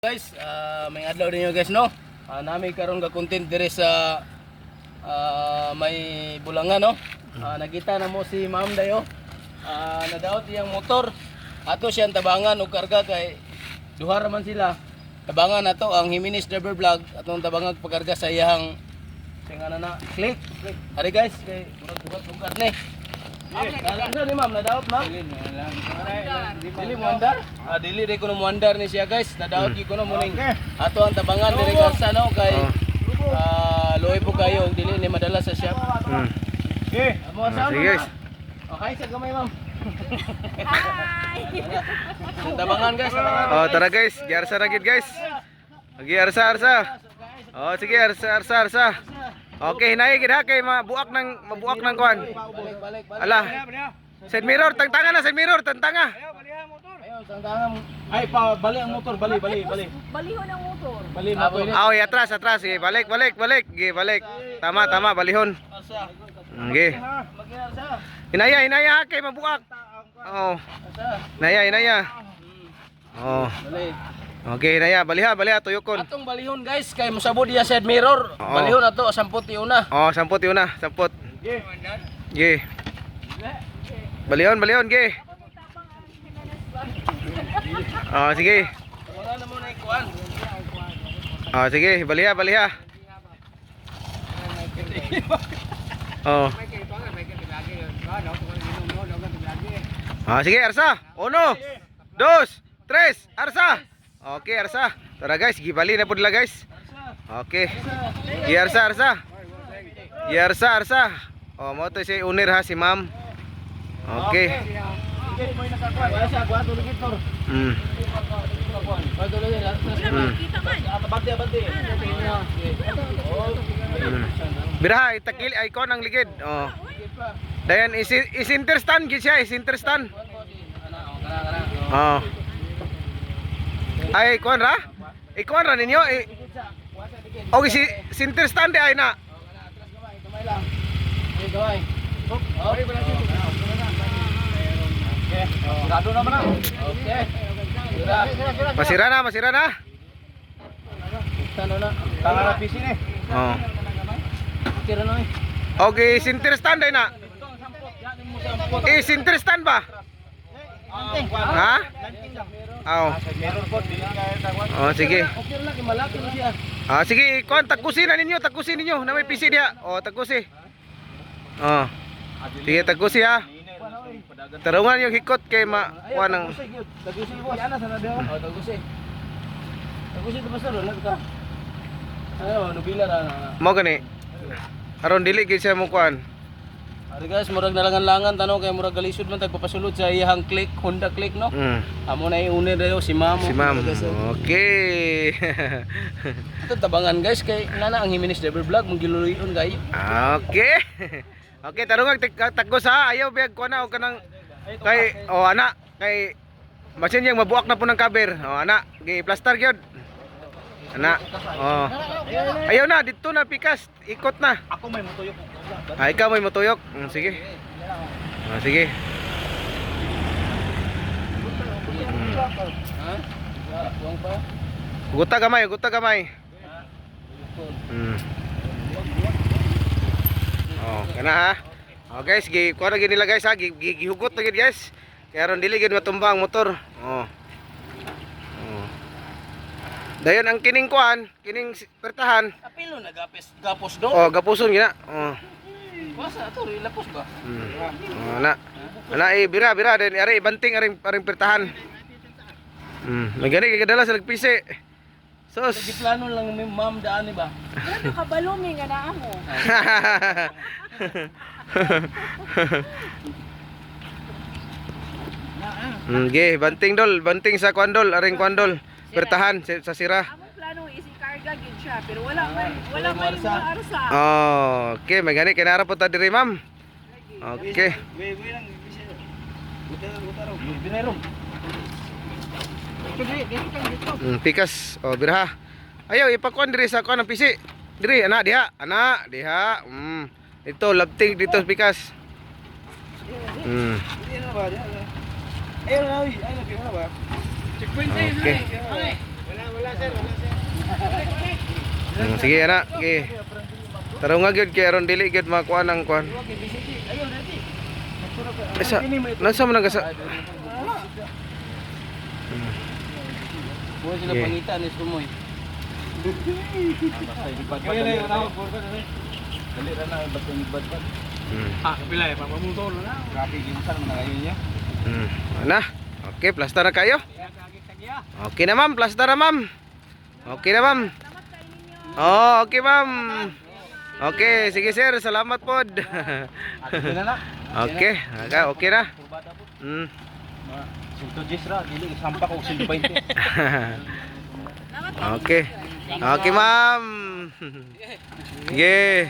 Guys, may adlaw ninyo guys no. Nami karon ga content dire sa may Bulangan no. Nakita na mo si Ma'am dayo. Nadaot iyang motor. Ato siyang tabangan og karga kay duha ra man sila. Tabangan nato ang Jimenez Driver Vlog atong tabangan pagkarga sa iyang singana na click. Ari guys, kay bugat ni. Okay. Ano ni Ma'am, nadaot Ma'am? Dili mo andar? Dili rin ko na mo andar ni siya guys. Nadaot ko na muning ato ang tabangan diri sa no kay loy po kayo dili ni madala sa shop. Okay. Amo sa guys. Okay sa gamay Ma'am. Hi. Tabangan guys, tabangan. Oh, tara guys, giarsa ra gid guys. Lagi arsa. Oh, sige arsa. Okay, hinay gid ha kay mabuak ng kuan. Balik. Ala. Side mirror, tangtanga na side mirror, tantanga. Ayun, tangtanga. Ay, bali ang motor, bali. Balihon ang motor. Bali motor. Oh, atras. Sige, balik. Sige, balik. Tama, balihon. Asa. Sige. Mag-arsa. Hinaya ha kay mabuak. Oh. Asa. Hinaya. Oh. Balik. Okay, hinaya, baliha tuyokon. Atong balihon guys, kay musabod iya side mirror. Oo. Balihon ato sampot una. Oh, sampot yun na, sampot. Ge. Balihon, ge. Oh, sige. Wala na mo na ikuan. Oh, sige, baliha. Oh. Ah, sige, arsa. 1, 2, 3, arsa. Okay, arsa. Tara guys, gibali na pud la guys. Okay. Arsa. Oh, mo to si unir ha si Ma'am. Okay. Wala siya kuan tulo gitor. Bante. Biraha itakil ay kon ang ligid. Oh. Dayan isinterstand gid siya, isinterstand. Oh. Ay kon ra? Ikon ra ninyo. Okay, si sinterstand ay na. Masira na. Oh. Okay, sinterstand ay na. Sinterstand ba? Ha? Oh. Oh, sige. Sige, kon tagusin ninyo na may PC dia. Oh, tagusi. Oh. Sige, tagusi ha. Tarungan yung hikot kay kuha ng Tagusi boss. Ana sana daw. Oh, tagusi. Tagusi to basta ron ka. Ayo, nubila ra. mo gani. Aron dili gid siya mo kuan. Ari guys, murag nalangan tanong kay murag galisod man tagpapasulod sa iyang click, Honda Click no. Amo na iunir dayo si Ma'am. Si Ma'am. Okay. Ito tabangan guys kay nana ang Jimenez Driver Vlog mong giluloyon kayo. Okay. Okay, tarungan tagos ha. Ayaw biag kuan na og kanang kay ana kay masin yang mabuak na po ng cover. Ana, gi-plaster gyud. Ana. Ayaw na dito na pikas, ikot na. Ako may motuyok. Ikaw may matuyok. Sige. Sige. Ha? Buang pa. Guta gamay. Oh, kana ha. Oh guys, kuha na gid nila guys ha. Gihugot na gid guys. Kaya ron dili gid matumba ang motor. Oh. Dayon ang kining kuan, kining pertahan. Apilo na gapos do. Oh, gapuson gina. Oh. Basa ato ilapos ba? Ana bira den ari banting aring pertahan. Magani kay kadala sa nagpisi. Sos. Giplano lang ni Ma'am daan ni ba? Ano ka balumi nga naa mo? Banting sa kwandol, aring kwandol. Pertahan sa sira. Among plano isi-karga gid siya pero wala man arsa. Oh, okay, magani kinara po ta diri Ma'am. Okay. Pikas. Oh, biraha. Ayaw ipakuan diri sa kuan ng pisi. Diri ana diha. Ito labting dito pikas. Ayun na, ay lagi mo na ba? Checkpoint tayo. Okay. Wala Sige anak, sige. Tarong gyud kay aron dili gyud makuha ng kuan. Isa, nasa man nagasa? Buhay sila Yeah. pangitan ni Sumoy. Basta ibad-bad. Dali ra na basta ibad-bad. Pila pa pamuntol na. Grabe ginsan man kayo niya. Ana. Okay, plaster na kayo. Okay na ma'am, plaster na ma'am. Okay na ma'am. Oh, okay ma'am. Okay, sige sir, salamat pod. Okay, okay na. Sinto Jis ra, dili sampa ko sinto 20. Okay. Okay ma'am. Sige.